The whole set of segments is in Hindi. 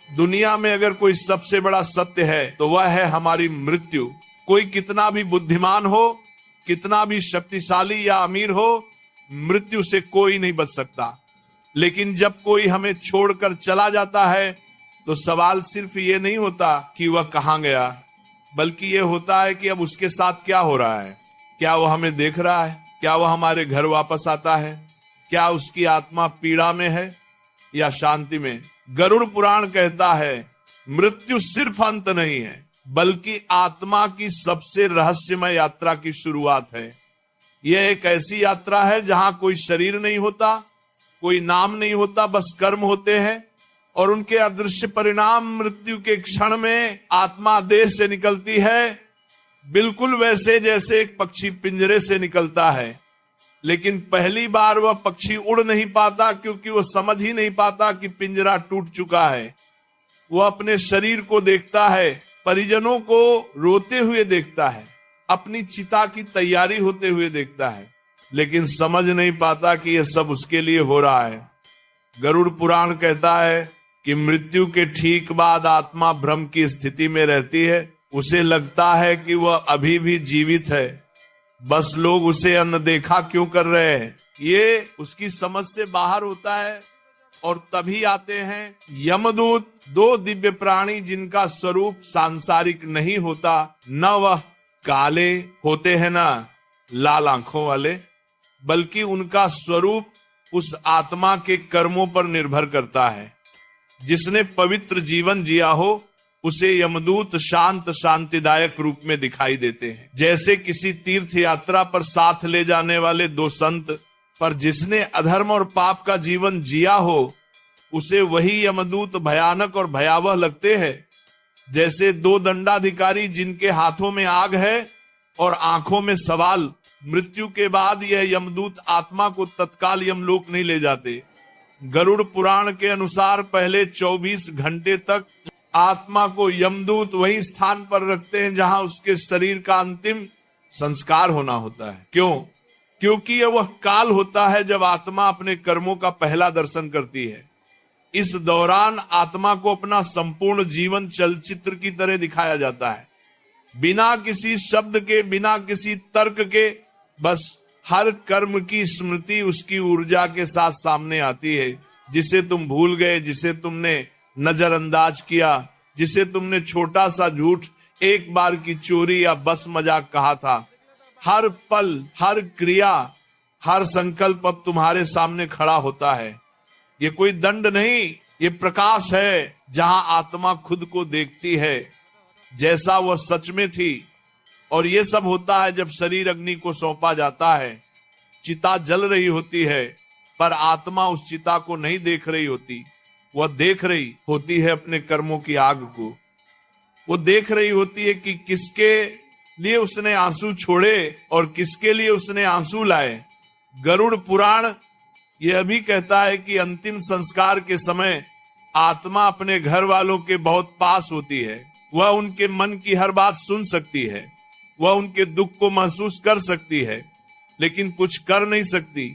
दुनिया में अगर कोई सबसे बड़ा सत्य है तो वह है हमारी मृत्यु। कोई कितना भी बुद्धिमान हो, कितना भी शक्तिशाली या अमीर हो, मृत्यु से कोई नहीं बच सकता। लेकिन जब कोई हमें छोड़कर चला जाता है तो सवाल सिर्फ ये नहीं होता कि वह कहां गया, बल्कि ये होता है कि अब उसके साथ क्या हो रहा है। क्या वह हमें देख रहा है? क्या वह हमारे घर वापस आता है? क्या उसकी आत्मा पीड़ा में है या शांति में? गरुड़ पुराण कहता है मृत्यु सिर्फ अंत नहीं है, बल्कि आत्मा की सबसे रहस्यमय यात्रा की शुरुआत है। यह एक ऐसी यात्रा है जहां कोई शरीर नहीं होता, कोई नाम नहीं होता, बस कर्म होते हैं और उनके अदृश्य परिणाम। मृत्यु के क्षण में आत्मा देह से निकलती है, बिल्कुल वैसे जैसे एक पक्षी पिंजरे से निकलता है। लेकिन पहली बार वह पक्षी उड़ नहीं पाता, क्योंकि वह समझ ही नहीं पाता कि पिंजरा टूट चुका है। वह अपने शरीर को देखता है, परिजनों को रोते हुए देखता है, अपनी चिता की तैयारी होते हुए देखता है, लेकिन समझ नहीं पाता कि यह सब उसके लिए हो रहा है। गरुड़ पुराण कहता है कि मृत्यु के ठीक बाद आत्मा भ्रम की स्थिति में रहती है। उसे लगता है कि वह अभी भी जीवित है, बस लोग उसे अनदेखा क्यों कर रहे हैं, ये उसकी समझ से बाहर होता है। और तभी आते हैं यमदूत, दो दिव्य प्राणी जिनका स्वरूप सांसारिक नहीं होता। न वह काले होते हैं ना लाल आंखों वाले, बल्कि उनका स्वरूप उस आत्मा के कर्मों पर निर्भर करता है। जिसने पवित्र जीवन जिया हो उसे यमदूत शांत शांतिदायक रूप में दिखाई देते हैं, जैसे किसी तीर्थ यात्रा पर साथ ले जाने वाले दो संत। पर जिसने अधर्म और पाप का जीवन जिया हो उसे वही यमदूत भयानक और भयावह लगते हैं, जैसे दो दंडाधिकारी जिनके हाथों में आग है और आंखों में सवाल। मृत्यु के बाद यह यमदूत आत्मा को तत्काल यमलोक नहीं ले जाते। गरुड़ पुराण के अनुसार पहले 24 घंटे तक आत्मा को यमदूत वही स्थान पर रखते हैं जहां उसके शरीर का अंतिम संस्कार होना होता है। क्यों? क्योंकि यह वह काल होता है जब आत्मा अपने कर्मों का पहला दर्शन करती है। इस दौरान आत्मा को अपना संपूर्ण जीवन चलचित्र की तरह दिखाया जाता है, बिना किसी शब्द के, बिना किसी तर्क के। बस हर कर्म की स्मृति उसकी ऊर्जा के साथ सामने आती है, जिसे तुम भूल गए, जिसे तुमने नजरअंदाज किया, जिसे तुमने छोटा सा झूठ, एक बार की चोरी या बस मजाक कहा था। हर पल, हर क्रिया, हर संकल्प अब तुम्हारे सामने खड़ा होता है। ये कोई दंड नहीं, ये प्रकाश है जहां आत्मा खुद को देखती है जैसा वह सच में थी। और ये सब होता है जब शरीर अग्नि को सौंपा जाता है। चिता जल रही होती है, पर आत्मा उस चिता को नहीं देख रही होती। वह देख रही होती है अपने कर्मों की आग को। वो देख रही होती है कि किसके लिए उसने आंसू छोड़े और किसके लिए उसने आंसू लाए। गरुड़ पुराण यह भी कहता है कि अंतिम संस्कार के समय आत्मा अपने घर वालों के बहुत पास होती है। वह उनके मन की हर बात सुन सकती है, वह उनके दुख को महसूस कर सकती है, लेकिन कुछ कर नहीं सकती।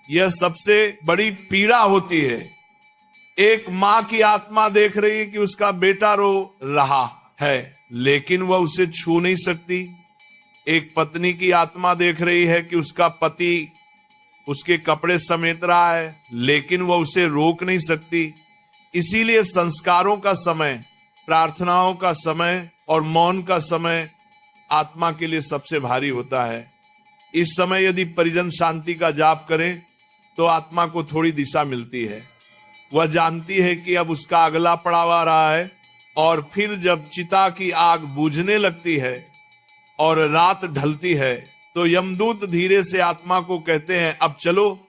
यह सबसे बड़ी पीड़ा होती है। एक माँ की आत्मा देख रही है कि उसका बेटा रो रहा है, लेकिन वह उसे छू नहीं सकती। एक पत्नी की आत्मा देख रही है कि उसका पति उसके कपड़े समेट रहा है, लेकिन वह उसे रोक नहीं सकती। इसीलिए संस्कारों का समय, प्रार्थनाओं का समय और मौन का समय आत्मा के लिए सबसे भारी होता है। इस समय यदि परिजन शांति का जाप करें तो आत्मा को थोड़ी दिशा मिलती है। वह जानती है कि अब उसका अगला पड़ाव आ रहा है। और फिर जब चिता की आग बुझने लगती है और रात ढलती है तो यमदूत धीरे से आत्मा को कहते हैं, अब चलो,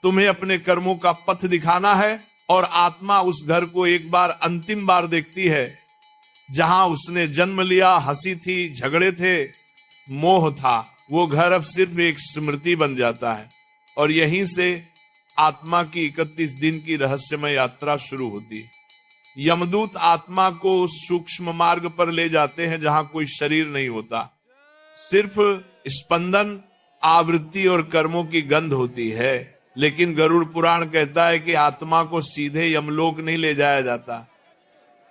तुम्हें अपने कर्मों का पथ दिखाना है। और आत्मा उस घर को एक बार, अंतिम बार देखती है जहां उसने जन्म लिया, हंसी थी, झगड़े थे, मोह था। वो घर अब सिर्फ एक स्मृति बन जाता है। और यहीं से आत्मा की 31 दिन की रहस्यमय यात्रा शुरू होती है। यमदूत आत्मा को उस सूक्ष्म मार्ग पर ले जाते हैं जहां कोई शरीर नहीं होता, सिर्फ स्पंदन, आवृत्ति और कर्मों की गंध होती है। लेकिन गरुड़ पुराण कहता है कि आत्मा को सीधे यमलोक नहीं ले जाया जाता।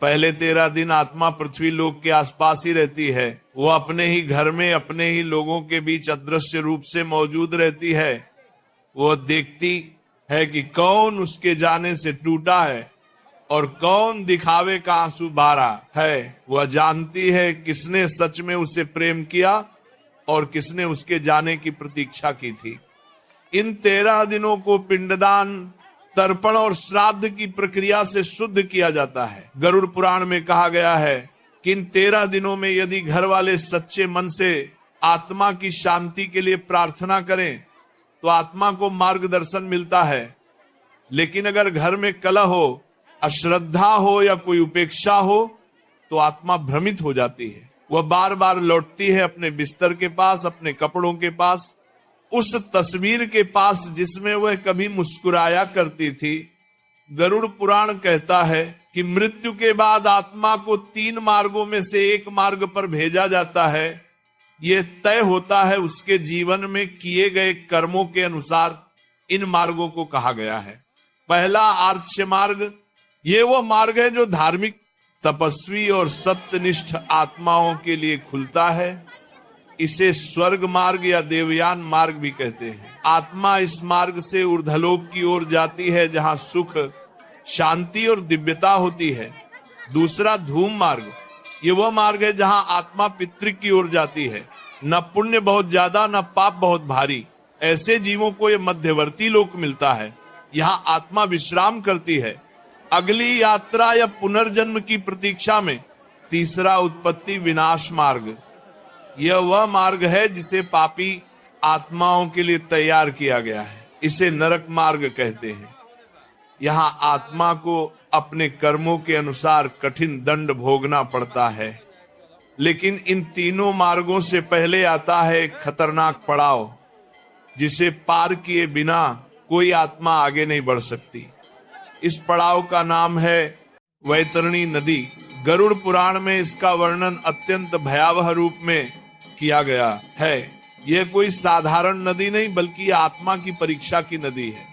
पहले 13 दिन आत्मा पृथ्वी लोक के आसपास ही रहती है। वो अपने ही घर में अपने ही लोगों के बीच अदृश्य रूप से मौजूद रहती है। वो देखती है कि कौन उसके जाने से टूटा है और कौन दिखावे का आंसू बहा है। वह जानती है किसने सच में उसे प्रेम किया और किसने उसके जाने की प्रतीक्षा की थी। इन 13 दिनों को पिंडदान, तर्पण और श्राद्ध की प्रक्रिया से शुद्ध किया जाता है। गरुड़ पुराण में कहा गया है कि इन 13 दिनों में यदि घर वाले सच्चे मन से आत्मा की शांति के लिए प्रार्थना करें तो आत्मा को मार्गदर्शन मिलता है। लेकिन अगर घर में कलह हो, अश्रद्धा हो या कोई उपेक्षा हो तो आत्मा भ्रमित हो जाती है। वह बार बार लौटती है अपने बिस्तर के पास, अपने कपड़ों के पास, उस तस्वीर के पास जिसमें वह कभी मुस्कुराया करती थी। गरुड़ पुराण कहता है कि मृत्यु के बाद आत्मा को 3 मार्गों में से एक मार्ग पर भेजा जाता है। यह तय होता है उसके जीवन में किए गए कर्मों के अनुसार इन मार्गों को कहा गया है। पहला आर्य मार्ग, ये वो मार्ग है जो धार्मिक, तपस्वी और सत्यनिष्ठ आत्माओं के लिए खुलता है। इसे स्वर्ग मार्ग या देवयान मार्ग भी कहते हैं। आत्मा इस मार्ग से ऊर्ध्वलोक की ओर जाती है जहां सुख, शांति और दिव्यता होती है। दूसरा धूम मार्ग, ये वह मार्ग है जहां आत्मा पितृ की ओर जाती है। न पुण्य बहुत ज्यादा, न पाप बहुत भारी। ऐसे जीवों को यह मध्यवर्ती लोक मिलता है। यहाँ आत्मा विश्राम करती है अगली यात्रा या पुनर्जन्म की प्रतीक्षा में। तीसरा उत्पत्ति विनाश मार्ग, यह वह मार्ग है जिसे पापी आत्माओं के लिए तैयार किया गया है। इसे नरक मार्ग कहते हैं। यहाँ आत्मा को अपने कर्मों के अनुसार कठिन दंड भोगना पड़ता है। लेकिन इन तीनों मार्गों से पहले आता है एक खतरनाक पड़ाव जिसे पार किए बिना कोई आत्मा आगे नहीं बढ़ सकती। इस पड़ाव का नाम है वैतरणी नदी। गरुड़ पुराण में इसका वर्णन अत्यंत भयावह रूप में किया गया है। यह कोई साधारण नदी नहीं बल्कि आत्मा की परीक्षा की नदी है।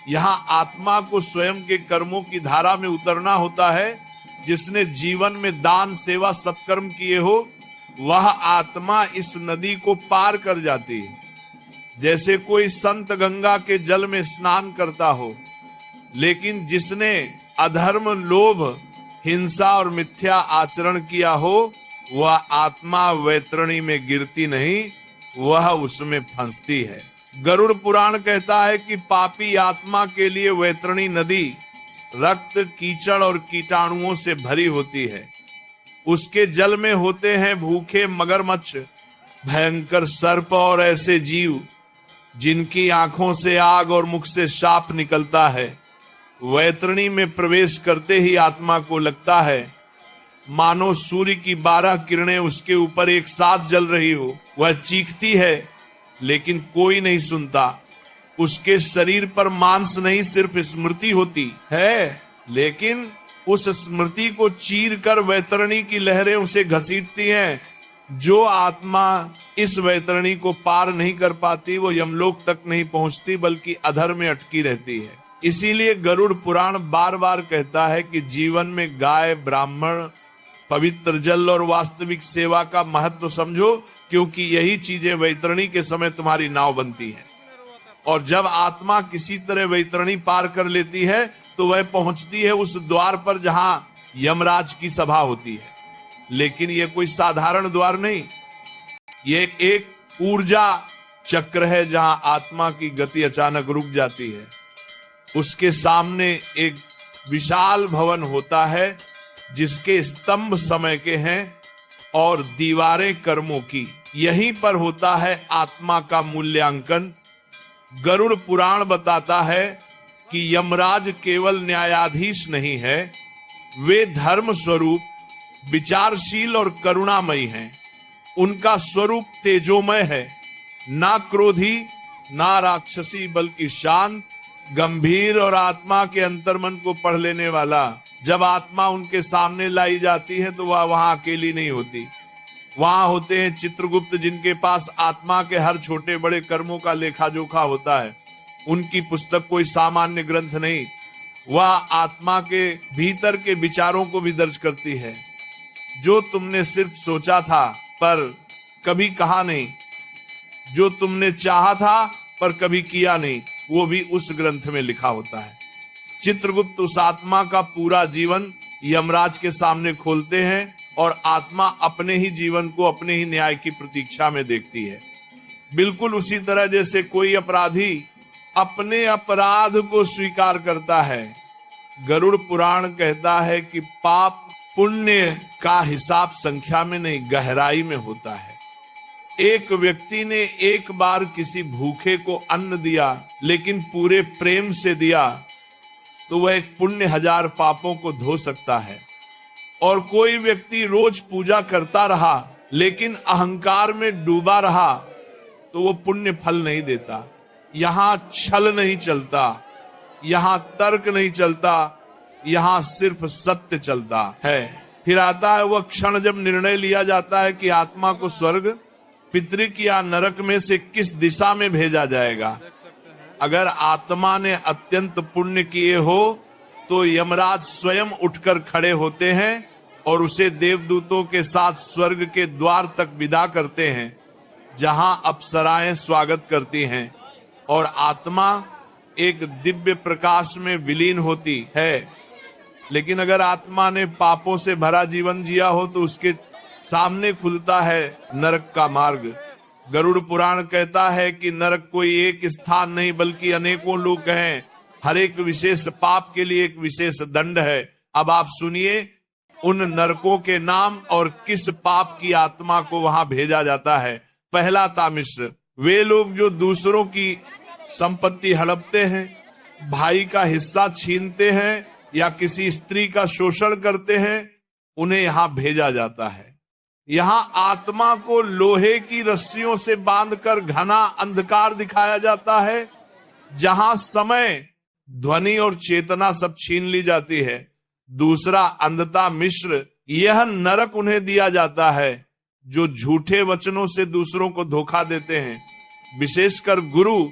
यहाँ आत्मा को स्वयं के कर्मों की धारा में उतरना होता है। जिसने जीवन में दान, सेवा, सत्कर्म किए हो वह आत्मा इस नदी को पार कर जाती है। जैसे कोई संत गंगा के जल में स्नान करता हो। लेकिन जिसने अधर्म, लोभ, हिंसा और मिथ्या आचरण किया हो वह आत्मा वैतरणी में गिरती नहीं, वह उसमें फंसती है। गरुड़ पुराण कहता है कि पापी आत्मा के लिए वैतरणी नदी रक्त, कीचड़ और कीटाणुओं से भरी होती है। उसके जल में होते हैं भूखे मगरमच्छ, भयंकर सर्प और ऐसे जीव जिनकी आंखों से आग और मुख से शाप निकलता है। वैतरणी में प्रवेश करते ही आत्मा को लगता है मानो सूर्य की 12 किरणें उसके ऊपर एक साथ जल रही हो। वह चीखती है लेकिन कोई नहीं सुनता। उसके शरीर पर मांस नहीं, सिर्फ स्मृति होती है। लेकिन उस स्मृति को चीर कर वैतरणी की लहरें उसे घसीटती हैं। जो आत्मा इस वैतरणी को पार नहीं कर पाती वो यमलोक तक नहीं पहुंचती बल्कि अधर में अटकी रहती है। इसीलिए गरुड़ पुराण बार बार कहता है कि जीवन में गाय, ब्राह्मण, पवित्र जल और वास्तविक सेवा का महत्व समझो, क्योंकि यही चीजें वैतरणी के समय तुम्हारी नाव बनती हैं। और जब आत्मा किसी तरह वैतरणी पार कर लेती है तो वह पहुंचती है उस द्वार पर जहां यमराज की सभा होती है। लेकिन यह कोई साधारण द्वार नहीं, ये एक ऊर्जा चक्र है जहां आत्मा की गति अचानक रुक जाती है। उसके सामने एक विशाल भवन होता है जिसके स्तंभ समय के हैं और दीवारें कर्मों की। यहीं पर होता है आत्मा का मूल्यांकन। गरुड़ पुराण बताता है कि यमराज केवल न्यायाधीश नहीं है, वे धर्म स्वरूप, विचारशील और करुणामयी हैं। उनका स्वरूप तेजोमय है, ना क्रोधी ना राक्षसी बल्कि शांत, गंभीर और आत्मा के अंतर्मन को पढ़ लेने वाला। जब आत्मा उनके सामने लाई जाती है तो वह वहां अकेली नहीं होती। वहां होते हैं चित्रगुप्त जिनके पास आत्मा के हर छोटे बड़े कर्मों का लेखा जोखा होता है। उनकी पुस्तक कोई सामान्य ग्रंथ नहीं, वह आत्मा के भीतर के विचारों को भी दर्ज करती है। जो तुमने सिर्फ सोचा था पर कभी कहा नहीं, जो तुमने चाहा था पर कभी किया नहीं, वो भी उस ग्रंथ में लिखा होता है। चित्रगुप्त उस आत्मा का पूरा जीवन यमराज के सामने खोलते हैं और आत्मा अपने ही जीवन को अपने ही न्याय की प्रतीक्षा में देखती है। बिल्कुल उसी तरह जैसे कोई अपराधी अपने अपराध को स्वीकार करता है। गरुड़ पुराण कहता है कि पाप पुण्य का हिसाब संख्या में नहीं, गहराई में होता है। एक व्यक्ति ने एक बार किसी भूखे को अन्न दिया, लेकिन पूरे प्रेम से दिया, तो वह एक पुण्य 1000 पापों को धो सकता है। और कोई व्यक्ति रोज पूजा करता रहा लेकिन अहंकार में डूबा रहा, तो वो पुण्य फल नहीं देता। यहां छल नहीं चलता, यहां तर्क नहीं चलता, यहां सिर्फ सत्य चलता है। फिर आता है वह क्षण जब निर्णय लिया जाता है कि आत्मा को स्वर्ग, पितृक या नरक में से किस दिशा में भेजा जाएगा। अगर आत्मा ने अत्यंत पुण्य किए हो तो यमराज स्वयं उठकर खड़े होते हैं और उसे देवदूतों के साथ स्वर्ग के द्वार तक विदा करते हैं, जहां अप्सराएं स्वागत करती हैं और आत्मा एक दिव्य प्रकाश में विलीन होती है। लेकिन अगर आत्मा ने पापों से भरा जीवन जिया हो तो उसके सामने खुलता है नरक का मार्ग। गरुड़ पुराण कहता है कि नरक कोई एक स्थान नहीं बल्कि अनेकों लोक हैं। हर एक विशेष पाप के लिए एक विशेष दंड है। अब आप सुनिए उन नरकों के नाम और किस पाप की आत्मा को वहां भेजा जाता है। पहला तामिश्र, वे लोग जो दूसरों की संपत्ति हड़पते हैं, भाई का हिस्सा छीनते हैं या किसी स्त्री का शोषण करते हैं, उन्हें यहां भेजा जाता है। यहां आत्मा को लोहे की रस्सियों से बांधकर घना अंधकार दिखाया जाता है, जहां समय, ध्वनि और चेतना सब छीन ली जाती है। दूसरा अंधता मिश्र, यह नरक उन्हें दिया जाता है जो झूठे वचनों से दूसरों को धोखा देते हैं। विशेषकर गुरु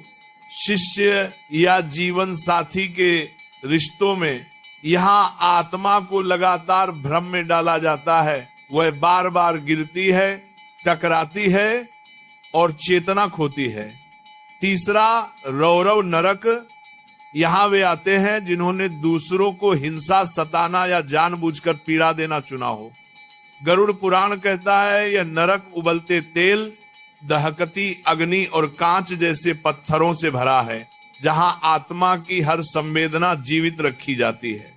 शिष्य या जीवन साथी के रिश्तों में यहां आत्मा को लगातार भ्रम में डाला जाता है। वह बार बार गिरती है, टकराती है और चेतना खोती है। तीसरा रौरव नरक, यहां वे आते हैं जिन्होंने दूसरों को हिंसा, सताना या जानबूझकर पीड़ा देना चुना हो। गरुड़ पुराण कहता है यह नरक उबलते तेल, दहकती अग्नि और कांच जैसे पत्थरों से भरा है, जहां आत्मा की हर संवेदना जीवित रखी जाती है।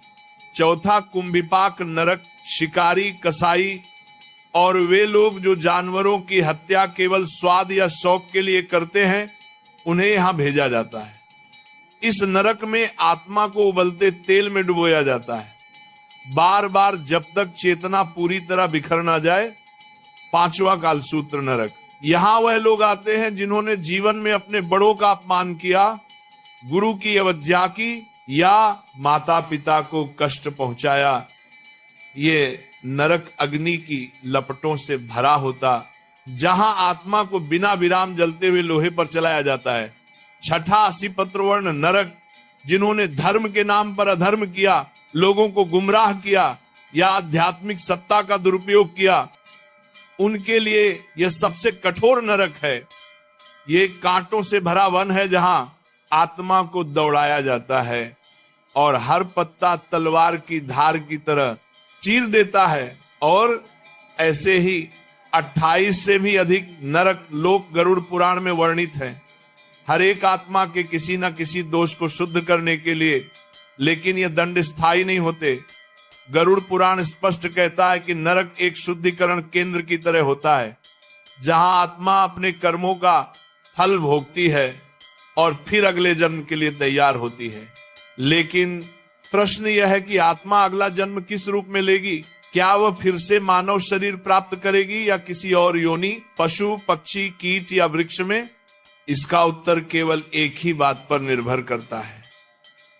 चौथा कुंभिपाक नरक, शिकारी, कसाई और वे लोग जो जानवरों की हत्या केवल स्वाद या शौक के लिए करते हैं, उन्हें यहां भेजा जाता है। इस नरक में आत्मा को उबलते तेल में डुबोया जाता है, बार बार जब तक चेतना पूरी तरह बिखर ना जाए। पांचवा कालसूत्र नरक, यहां वह लोग आते हैं जिन्होंने जीवन में अपने बड़ों का अपमान किया, गुरु की अवज्ञा की या माता पिता को कष्ट पहुंचाया। ये नरक अग्नि की लपटों से भरा होता, जहां आत्मा को बिना विराम जलते हुए लोहे पर चलाया जाता है। छठा असीपत्रवर्ण नरक, जिन्होंने धर्म के नाम पर अधर्म किया, लोगों को गुमराह किया या आध्यात्मिक सत्ता का दुरुपयोग किया, उनके लिए यह सबसे कठोर नरक है। ये कांटों से भरा वन है जहां आत्मा को दौड़ाया जाता है और हर पत्ता तलवार की धार की तरह चीर देता है। और ऐसे ही 28 से भी अधिक नरक लोक गरुड़ पुराण में वर्णित हैं, हर एक आत्मा के किसी न किसी दोष को शुद्ध करने के लिए। लेकिन ये दंड स्थायी नहीं होते। गरुड़ पुराण स्पष्ट कहता है कि नरक एक शुद्धिकरण केंद्र की तरह होता है, जहां आत्मा अपने कर्मों का फल भोगती है और फिर अगले जन्म के लिए तैयार होती है। लेकिन प्रश्न यह है कि आत्मा अगला जन्म किस रूप में लेगी? क्या वह फिर से मानव शरीर प्राप्त करेगी या किसी और योनि, पशु, पक्षी, कीट या वृक्ष में? इसका उत्तर केवल एक ही बात पर निर्भर करता है,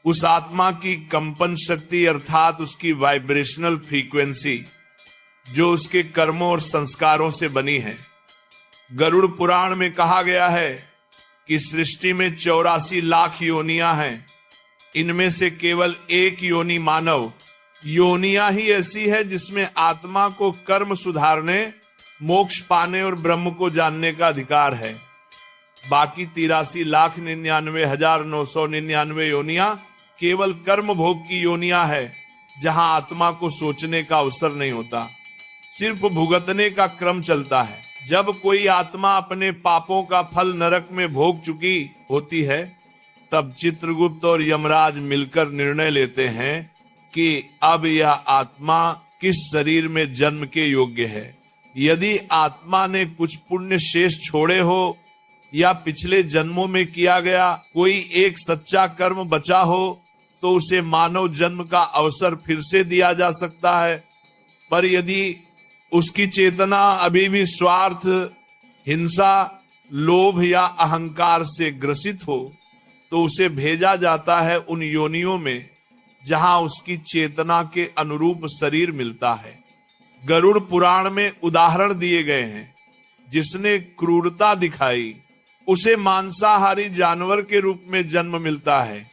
उस आत्मा की कंपन शक्ति अर्थात उसकी वाइब्रेशनल फ्रीक्वेंसी, जो उसके कर्मों और संस्कारों से बनी है। गरुड़ पुराण में कहा गया है कि सृष्टि में 84 लाख योनियां हैं। इनमें से केवल एक योनि मानव योनियां ही ऐसी है जिसमें आत्मा को कर्म सुधारने, मोक्ष पाने और ब्रह्म को जानने का अधिकार है। बाकी 83,99,999 योनियां केवल कर्म भोग की योनियां है, जहां आत्मा को सोचने का अवसर नहीं होता, सिर्फ भुगतने का क्रम चलता है। जब कोई आत्मा अपने पापों का फल नरक में भोग चुकी होती है, तब चित्रगुप्त और यमराज मिलकर निर्णय लेते हैं कि अब यह आत्मा किस शरीर में जन्म के योग्य है। यदि आत्मा ने कुछ पुण्य शेष छोड़े हो या पिछले जन्मों में किया गया कोई एक सच्चा कर्म बचा हो, तो उसे मानव जन्म का अवसर फिर से दिया जा सकता है। पर यदि उसकी चेतना अभी भी स्वार्थ, हिंसा, लोभ या अहंकार से ग्रसित हो, तो उसे भेजा जाता है उन योनियों में जहां उसकी चेतना के अनुरूप शरीर मिलता है। गरुड़ पुराण में उदाहरण दिए गए हैं। जिसने क्रूरता दिखाई उसे मांसाहारी जानवर के रूप में जन्म मिलता है।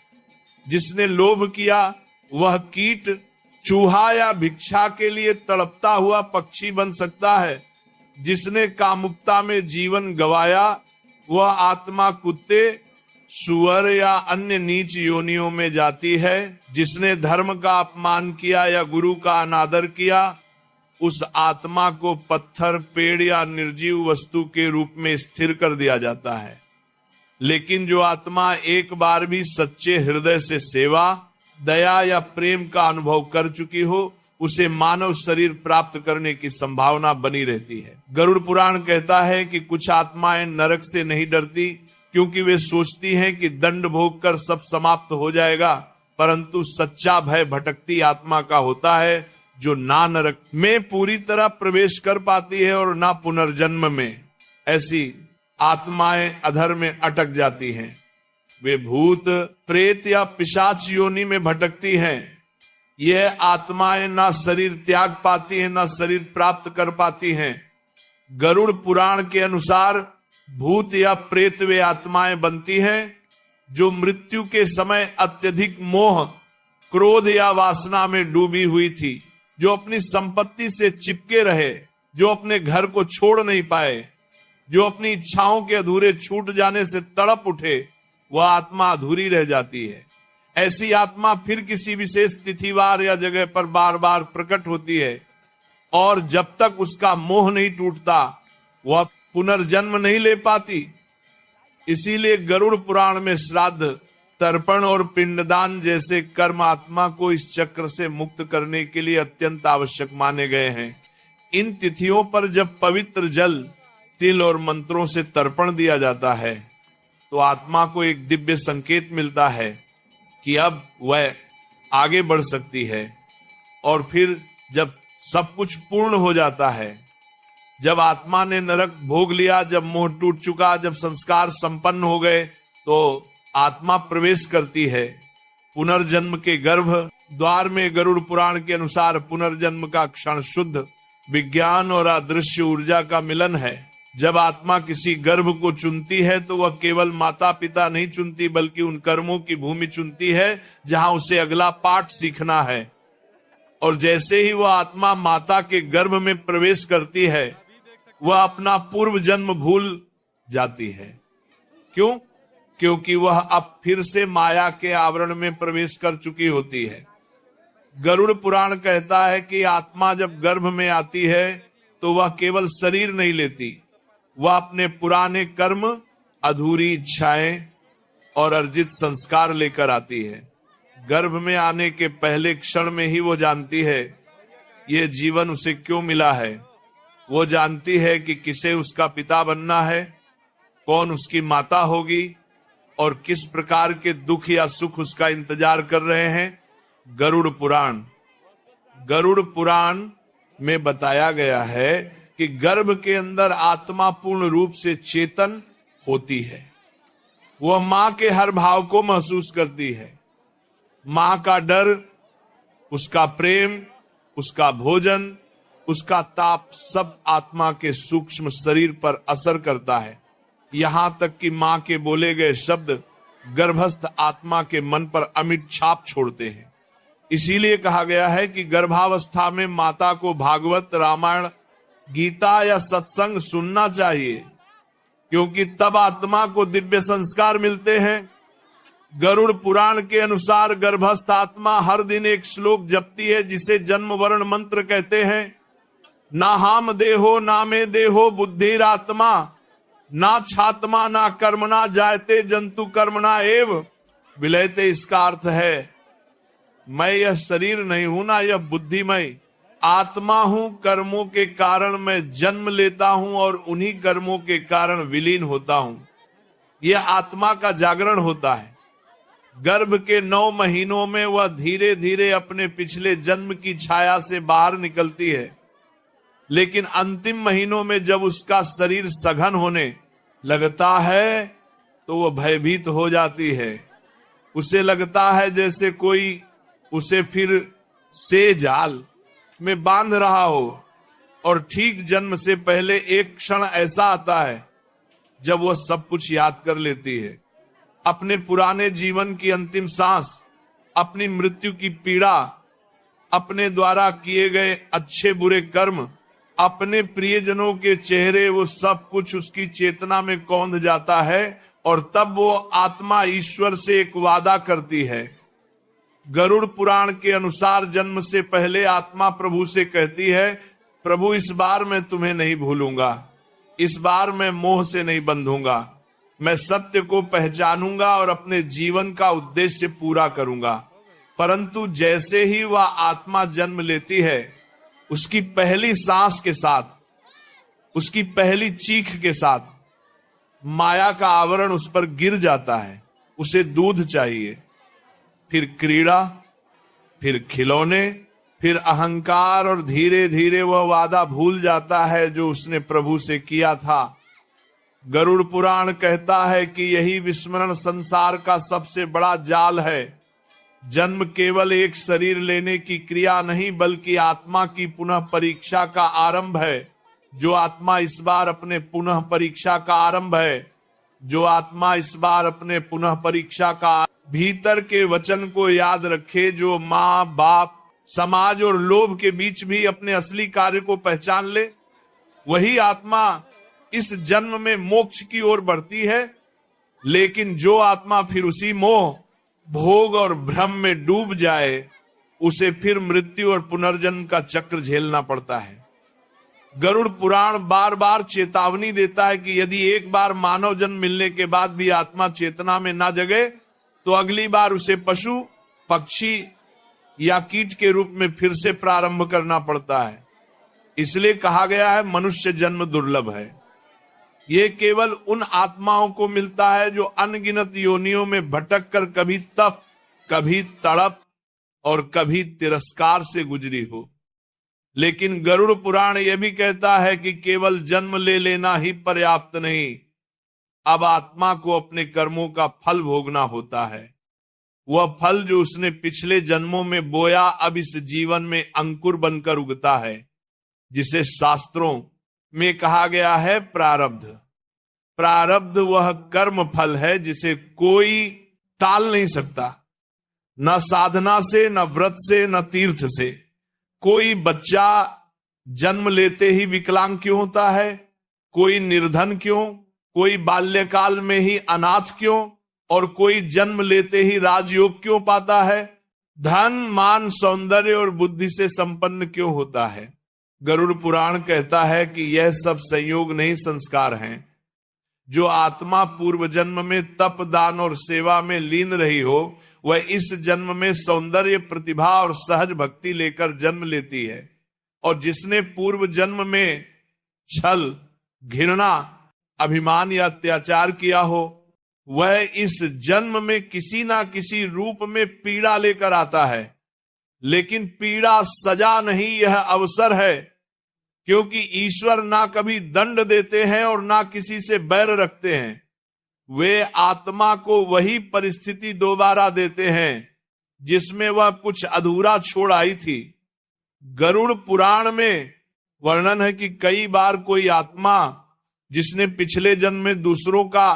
जिसने लोभ किया वह कीट, चूहा या भिक्षा के लिए तड़पता हुआ पक्षी बन सकता है। जिसने कामुकता में जीवन गवाया वह आत्मा कुत्ते, सुअर या अन्य नीच योनियों में जाती है। जिसने धर्म का अपमान किया या गुरु का अनादर किया, उस आत्मा को पत्थर, पेड़ या निर्जीव वस्तु के रूप में स्थिर कर दिया जाता है। लेकिन जो आत्मा एक बार भी सच्चे हृदय से सेवा, दया या प्रेम का अनुभव कर चुकी हो, उसे मानव शरीर प्राप्त करने की संभावना बनी रहती है। गरुड़ पुराण कहता है कि कुछ आत्माएं नरक से नहीं डरती, क्योंकि वे सोचती हैं कि दंड भोग कर सब समाप्त हो जाएगा। परंतु सच्चा भय भटकती आत्मा का होता है, जो ना नरक में पूरी तरह प्रवेश कर पाती है और ना पुनर्जन्म में। ऐसी आत्माएं अधर में अटक जाती हैं। वे भूत, प्रेत या पिशाच योनि में भटकती हैं। यह आत्माएं ना शरीर त्याग पाती हैं, ना शरीर प्राप्त कर पाती हैं। गरुड़ पुराण के अनुसार भूत या प्रेत वे आत्माएं बनती हैं जो मृत्यु के समय अत्यधिक मोह, क्रोध या वासना में डूबी हुई थी, जो अपनी संपत्ति से चिपके रहे, जो अपने घर को छोड़ नहीं पाए, जो अपनी इच्छाओं के अधूरे छूट जाने से तड़प उठे, वह आत्मा अधूरी रह जाती है। ऐसी आत्मा फिर किसी विशेष तिथिवार या जगह पर बार बार प्रकट होती है, और जब तक उसका मोह नहीं टूटता वह पुनर्जन्म नहीं ले पाती। इसीलिए गरुड़ पुराण में श्राद्ध, तर्पण और पिंडदान जैसे कर्म आत्मा को इस चक्र से मुक्त करने के लिए अत्यंत आवश्यक माने गए हैं। इन तिथियों पर जब पवित्र जल, तिल और मंत्रों से तर्पण दिया जाता है, तो आत्मा को एक दिव्य संकेत मिलता है कि अब वह आगे बढ़ सकती है। और फिर जब सब कुछ पूर्ण हो जाता है, जब आत्मा ने नरक भोग लिया, जब मोह टूट चुका, जब संस्कार संपन्न हो गए, तो आत्मा प्रवेश करती है पुनर्जन्म के गर्भ द्वार में। गरुड़ पुराण के अनुसार पुनर्जन्म का क्षण शुद्ध विज्ञान और अदृश्य ऊर्जा का मिलन है। जब आत्मा किसी गर्भ को चुनती है तो वह केवल माता पिता नहीं चुनती, बल्कि उन कर्मों की भूमि चुनती है जहां उसे अगला पाठ सीखना है। और जैसे ही वह आत्मा माता के गर्भ में प्रवेश करती है, वह अपना पूर्व जन्म भूल जाती है। क्यों? क्योंकि वह अब फिर से माया के आवरण में प्रवेश कर चुकी होती है। गरुड़ पुराण कहता है कि आत्मा जब गर्भ में आती है तो वह केवल शरीर नहीं लेती, वह अपने पुराने कर्म, अधूरी इच्छाएं और अर्जित संस्कार लेकर आती है। गर्भ में आने के पहले क्षण में ही वो जानती है यह जीवन उसे क्यों मिला है। वो जानती है कि किसे उसका पिता बनना है, कौन उसकी माता होगी और किस प्रकार के दुख या सुख उसका इंतजार कर रहे हैं। गरुड़ पुराण में बताया गया है कि गर्भ के अंदर आत्मा पूर्ण रूप से चेतन होती है। वह मां के हर भाव को महसूस करती है। मां का डर, उसका प्रेम, उसका भोजन, उसका ताप सब आत्मा के सूक्ष्म शरीर पर असर करता है। यहां तक कि मां के बोले गए शब्द गर्भस्थ आत्मा के मन पर अमिट छाप छोड़ते हैं। इसीलिए कहा गया है कि गर्भावस्था में माता को भागवत, रामायण, गीता या सत्संग सुनना चाहिए, क्योंकि तब आत्मा को दिव्य संस्कार मिलते हैं। गरुड़ पुराण के अनुसार गर्भस्थ आत्मा हर दिन एक श्लोक जपती है, जिसे जन्म वर्ण मंत्र कहते हैं। ना हाम देहो ना में देहो बुद्धिरात्मा, ना छात्मा ना कर्मणा जायते जंतु कर्मणा एव विलयते। इसका अर्थ है, मैं यह शरीर नहीं हूं ना यह बुद्धिमय आत्मा हूं। कर्मों के कारण मैं जन्म लेता हूं और उन्हीं कर्मों के कारण विलीन होता हूं। यह आत्मा का जागरण होता है। गर्भ के 9 महीनों में वह धीरे धीरे अपने पिछले जन्म की छाया से बाहर निकलती है, लेकिन अंतिम महीनों में जब उसका शरीर सघन होने लगता है तो वह भयभीत हो जाती है। उसे लगता है जैसे कोई उसे फिर से जाल में बांध रहा हो, और ठीक जन्म से पहले एक क्षण ऐसा आता है जब वह सब कुछ याद कर लेती है। अपने पुराने जीवन की अंतिम सांस, अपनी मृत्यु की पीड़ा, अपने द्वारा किए गए अच्छे बुरे कर्म, अपने प्रियजनों के चेहरे, वो सब कुछ उसकी चेतना में कौंध जाता है। और तब वो आत्मा ईश्वर से एक वादा करती है। गरुड़ पुराण के अनुसार जन्म से पहले आत्मा प्रभु से कहती है, प्रभु इस बार मैं तुम्हें नहीं भूलूंगा, इस बार मैं मोह से नहीं बंधूंगा, मैं सत्य को पहचानूंगा और अपने जीवन का उद्देश्य पूरा करूंगा। परंतु जैसे ही वह आत्मा जन्म लेती है, उसकी पहली सांस के साथ, उसकी पहली चीख के साथ माया का आवरण उस पर गिर जाता है। उसे दूध चाहिए, फिर क्रीड़ा, फिर खिलौने, फिर अहंकार, और धीरे धीरे वह वादा भूल जाता है जो उसने प्रभु से किया था। गरुड़ पुराण कहता है कि यही विस्मरण संसार का सबसे बड़ा जाल है। जन्म केवल एक शरीर लेने की क्रिया नहीं, बल्कि आत्मा की पुनः परीक्षा का आरंभ है। जो आत्मा इस बार अपने पुनः परीक्षा का आरंभ है, जो आत्मा इस बार अपने पुनः परीक्षा का भीतर के वचन को याद रखे, जो माँ बाप, समाज और लोभ के बीच भी अपने असली कार्य को पहचान ले, वही आत्मा इस जन्म में मोक्ष की ओर बढ़ती है। लेकिन जो आत्मा फिर उसी मोह, भोग और भ्रम में डूब जाए, उसे फिर मृत्यु और पुनर्जन्म का चक्र झेलना पड़ता है। गरुड़ पुराण बार बार चेतावनी देता है कि यदि एक बार मानव जन्म मिलने के बाद भी आत्मा चेतना में ना जगे, तो अगली बार उसे पशु, पक्षी या कीट के रूप में फिर से प्रारंभ करना पड़ता है। इसलिए कहा गया है, मनुष्य जन्म दुर्लभ है। ये केवल उन आत्माओं को मिलता है जो अनगिनत योनियों में भटक कर कभी तप, कभी तड़प और कभी तिरस्कार से गुजरी हो। लेकिन गरुड़ पुराण यह भी कहता है कि केवल जन्म ले लेना ही पर्याप्त नहीं, अब आत्मा को अपने कर्मों का फल भोगना होता है। वह फल जो उसने पिछले जन्मों में बोया, अब इस जीवन में अंकुर बनकर उगता है, जिसे शास्त्रों में कहा गया है प्रारब्ध। प्रारब्ध वह कर्म फल है जिसे कोई टाल नहीं सकता, न साधना से, न व्रत से, न तीर्थ से। कोई बच्चा जन्म लेते ही विकलांग क्यों होता है? कोई निर्धन क्यों? कोई बाल्यकाल में ही अनाथ क्यों? और कोई जन्म लेते ही राजयोग क्यों पाता है? धन, मान, सौंदर्य और बुद्धि से संपन्न क्यों होता है? गरुड़ पुराण कहता है कि यह सब संयोग नहीं, संस्कार हैं। जो आत्मा पूर्व जन्म में तप, दान और सेवा में लीन रही हो, वह इस जन्म में सौंदर्य, प्रतिभा और सहज भक्ति लेकर जन्म लेती है। और जिसने पूर्व जन्म में छल, घृणा, अभिमान या अत्याचार किया हो, वह इस जन्म में किसी ना किसी रूप में पीड़ा लेकर आता है। लेकिन पीड़ा सजा नहीं, यह अवसर है, क्योंकि ईश्वर ना कभी दंड देते हैं और ना किसी से बैर रखते हैं। वे आत्मा को वही परिस्थिति दोबारा देते हैं जिसमें वह कुछ अधूरा छोड़ आई थी। गरुड़ पुराण में वर्णन है कि कई बार कोई आत्मा जिसने पिछले जन्म में दूसरों का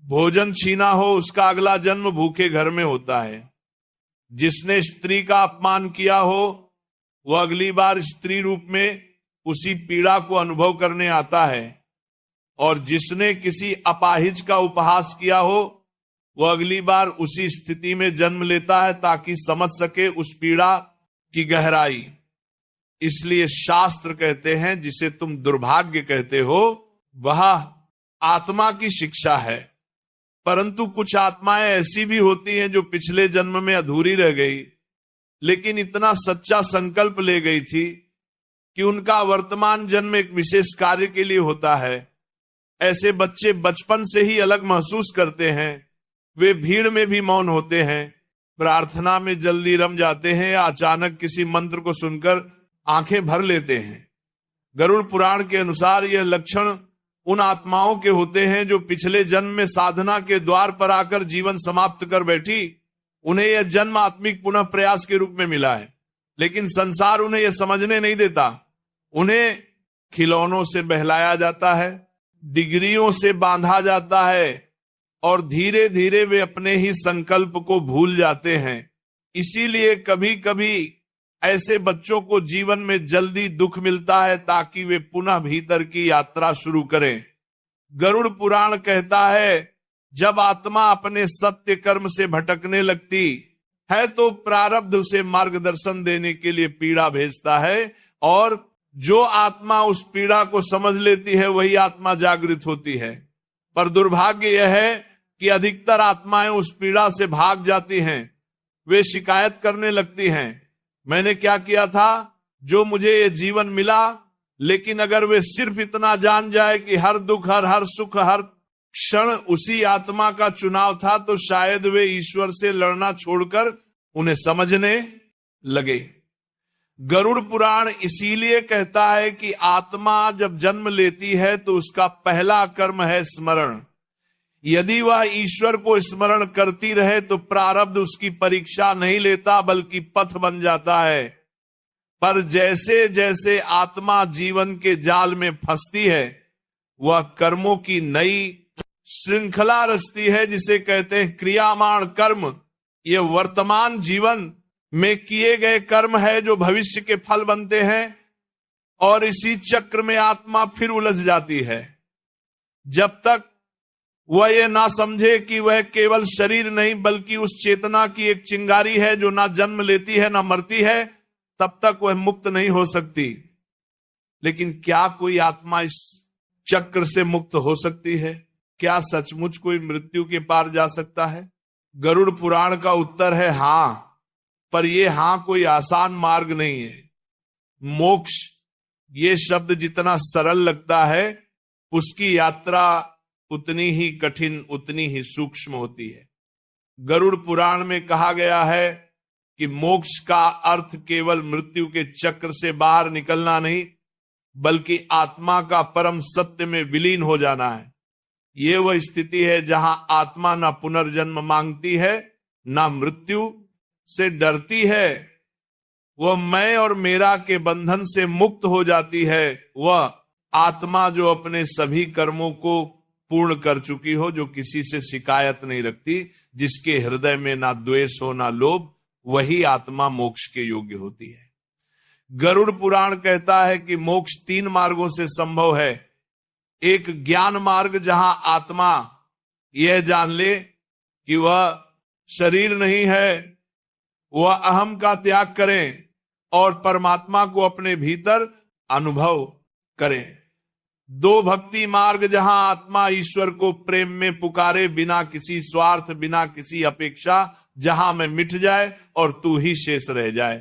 भोजन छीना हो उसका अगला जन्म भूखे घर में होता है। जिसने स्त्री का अपमान किया हो वह अगली बार स्त्री रूप में उसी पीड़ा को अनुभव करने आता है, और जिसने किसी अपाहिज का उपहास किया हो वह अगली बार उसी स्थिति में जन्म लेता है ताकि समझ सके उस पीड़ा की गहराई। इसलिए शास्त्र कहते हैं जिसे तुम दुर्भाग्य कहते हो वह आत्मा की शिक्षा है। परंतु कुछ आत्माएं ऐसी भी होती हैं जो पिछले जन्म में अधूरी रह गई, लेकिन इतना सच्चा संकल्प ले गई थी कि उनका वर्तमान जन्म एक विशेष कार्य के लिए होता है। ऐसे बच्चे बचपन से ही अलग महसूस करते हैं। वे भीड़ में भी मौन होते हैं, प्रार्थना में जल्दी रम जाते हैं या अचानक किसी मंत्र को सुनकर आंखें भर लेते हैं। गरुड़ पुराण के अनुसार यह लक्षण उन आत्माओं के होते हैं जो पिछले जन्म में साधना के द्वार पर आकर जीवन समाप्त कर बैठी। उन्हें यह जन्म आत्मिक पुनः प्रयास के रूप में मिला है, लेकिन संसार उन्हें यह समझने नहीं देता। उन्हें खिलौनों से बहलाया जाता है, डिग्रियों से बांधा जाता है, और धीरे धीरे वे अपने ही संकल्प को भूल जाते हैं। इसीलिए कभी कभी ऐसे बच्चों को जीवन में जल्दी दुख मिलता है ताकि वे पुनः भीतर की यात्रा शुरू करें। गरुड़ पुराण कहता है जब आत्मा अपने सत्य कर्म से भटकने लगती है तो प्रारब्ध उसे मार्गदर्शन देने के लिए पीड़ा भेजता है, और जो आत्मा उस पीड़ा को समझ लेती है वही आत्मा जागृत होती है। पर दुर्भाग्य यह है कि अधिकतर आत्माएं उस पीड़ा से भाग जाती हैं। वे शिकायत करने लगती हैं, मैंने क्या किया था जो मुझे ये जीवन मिला। लेकिन अगर वे सिर्फ इतना जान जाए कि हर दुख हर सुख हर क्षण उसी आत्मा का चुनाव था तो शायद वे ईश्वर से लड़ना छोड़कर उन्हें समझने लगे। गरुड़ पुराण इसीलिए कहता है कि आत्मा जब जन्म लेती है तो उसका पहला कर्म है स्मरण। यदि वह ईश्वर को स्मरण करती रहे तो प्रारब्ध उसकी परीक्षा नहीं लेता बल्कि पथ बन जाता है। पर जैसे जैसे आत्मा जीवन के जाल में फंसती है वह कर्मों की नई श्रृंखला रचती है जिसे कहते हैं क्रियामाण कर्म। ये वर्तमान जीवन में किए गए कर्म है जो भविष्य के फल बनते हैं, और इसी चक्र में आत्मा फिर उलझ जाती है। जब तक वह ये ना समझे कि वह केवल शरीर नहीं बल्कि उस चेतना की एक चिंगारी है जो ना जन्म लेती है ना मरती है, तब तक वह मुक्त नहीं हो सकती। लेकिन क्या कोई आत्मा इस चक्र से मुक्त हो सकती है? क्या सचमुच कोई मृत्यु के पार जा सकता है? गरुड़ पुराण का उत्तर है हां, पर यह हां कोई आसान मार्ग नहीं है। मोक्ष ये शब्द जितना सरल लगता है उसकी यात्रा उतनी ही कठिन उतनी ही सूक्ष्म होती है। गरुड़ पुराण में कहा गया है कि मोक्ष का अर्थ केवल मृत्यु के चक्र से बाहर निकलना नहीं बल्कि आत्मा का परम सत्य में विलीन हो जाना है। यह वह स्थिति है जहां आत्मा न पुनर्जन्म मांगती है न मृत्यु से डरती है। वह मैं और मेरा के बंधन से मुक्त हो जाती है। वह आत्मा जो अपने सभी कर्मों को पूर्ण कर चुकी हो, जो किसी से शिकायत नहीं रखती, जिसके हृदय में ना द्वेष हो ना लोभ, वही आत्मा मोक्ष के योग्य होती है। गरुड़ पुराण कहता है कि मोक्ष 3 मार्गों से संभव है। एक ज्ञान मार्ग जहां आत्मा यह जान ले कि वह शरीर नहीं है, वह अहम का त्याग करें और परमात्मा को अपने भीतर अनुभव करें। 2 भक्ति मार्ग जहां आत्मा ईश्वर को प्रेम में पुकारे बिना किसी स्वार्थ बिना किसी अपेक्षा, जहां मैं मिट जाए और तू ही शेष रह जाए।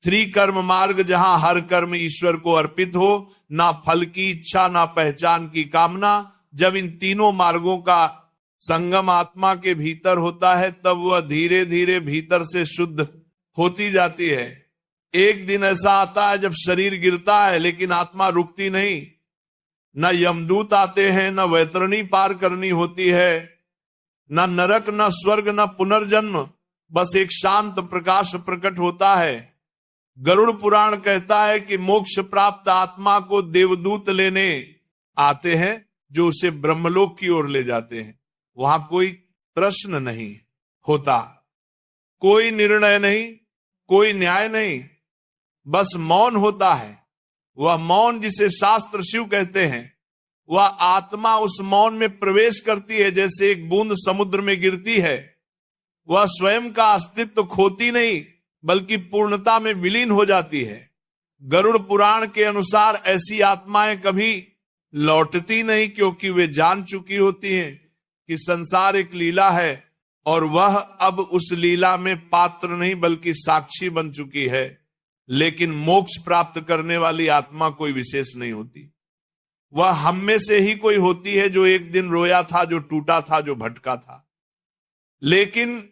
3 कर्म मार्ग जहां हर कर्म ईश्वर को अर्पित हो, ना फल की इच्छा ना पहचान की कामना। जब इन तीनों मार्गों का संगम आत्मा के भीतर होता है तब वह धीरे धीरे भीतर से शुद्ध होती जाती है। एक दिन ऐसा आता है जब शरीर गिरता है लेकिन आत्मा रुकती नहीं। न यमदूत आते हैं, न वैतरणी पार करनी होती है, न नरक न स्वर्ग न पुनर्जन्म, बस एक शांत प्रकाश प्रकट होता है। गरुड़ पुराण कहता है कि मोक्ष प्राप्त आत्मा को देवदूत लेने आते हैं जो उसे ब्रह्मलोक की ओर ले जाते हैं। वहां कोई प्रश्न नहीं होता, कोई निर्णय नहीं, कोई न्याय नहीं, बस मौन होता है। वह मौन जिसे शास्त्र शिव कहते हैं, वह आत्मा उस मौन में प्रवेश करती है। जैसे एक बूंद समुद्र में गिरती है, वह स्वयं का अस्तित्व खोती नहीं बल्कि पूर्णता में विलीन हो जाती है। गरुड़ पुराण के अनुसार ऐसी आत्माएं कभी लौटती नहीं, क्योंकि वे जान चुकी होती हैं कि संसार एक लीला है और वह अब उस लीला में पात्र नहीं बल्कि साक्षी बन चुकी है। लेकिन मोक्ष प्राप्त करने वाली आत्मा कोई विशेष नहीं होती। वह हम में से ही कोई होती है जो एक दिन रोया था, जो टूटा था, जो भटका था। लेकिन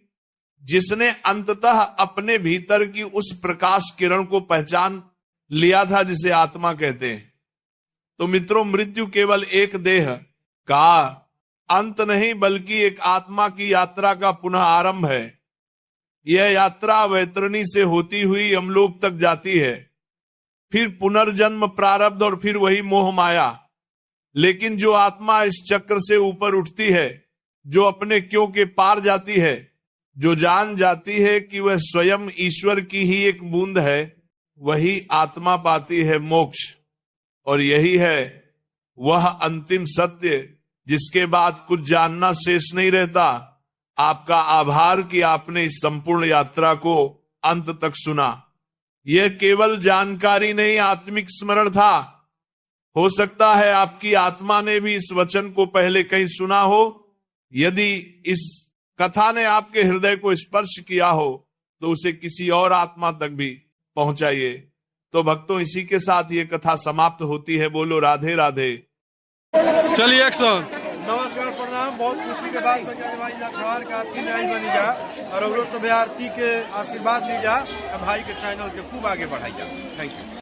जिसने अंततः अपने भीतर की उस प्रकाश किरण को पहचान लिया था, जिसे आत्मा कहते हैं। तो मित्रों, मृत्यु केवल एक देह का अंत नहीं बल्कि एक आत्मा की यात्रा का पुनः आरंभ है। यह यात्रा वैतरणी से होती हुई यमलोक तक जाती है, फिर पुनर्जन्म, प्रारब्ध और फिर वही मोह माया। लेकिन जो आत्मा इस चक्र से ऊपर उठती है, जो अपने क्यों के पार जाती है, जो जान जाती है कि वह स्वयं ईश्वर की ही एक बूंद है, वही आत्मा पाती है मोक्ष। और यही है वह अंतिम सत्य जिसके बाद कुछ जानना शेष नहीं रहता। आपका आभार कि आपने इस संपूर्ण यात्रा को अंत तक सुना। यह केवल जानकारी नहीं, आत्मिक स्मरण था। हो सकता है आपकी आत्मा ने भी इस वचन को पहले कहीं सुना हो। यदि इस कथा ने आपके हृदय को स्पर्श किया हो तो उसे किसी और आत्मा तक भी पहुंचाइए। तो भक्तों, इसी के साथ ये कथा समाप्त होती है। बोलो राधे राधे। चलिए एक्शन। नमस्कार, प्रणाम। बहुत खुशी के बाद बजाने भाई लक्षवार का आरती में आई बनी जा और सब आरती के आशीर्वाद ली जा, भाई के चैनल के खूब आगे बढ़ाई जा। Thank you.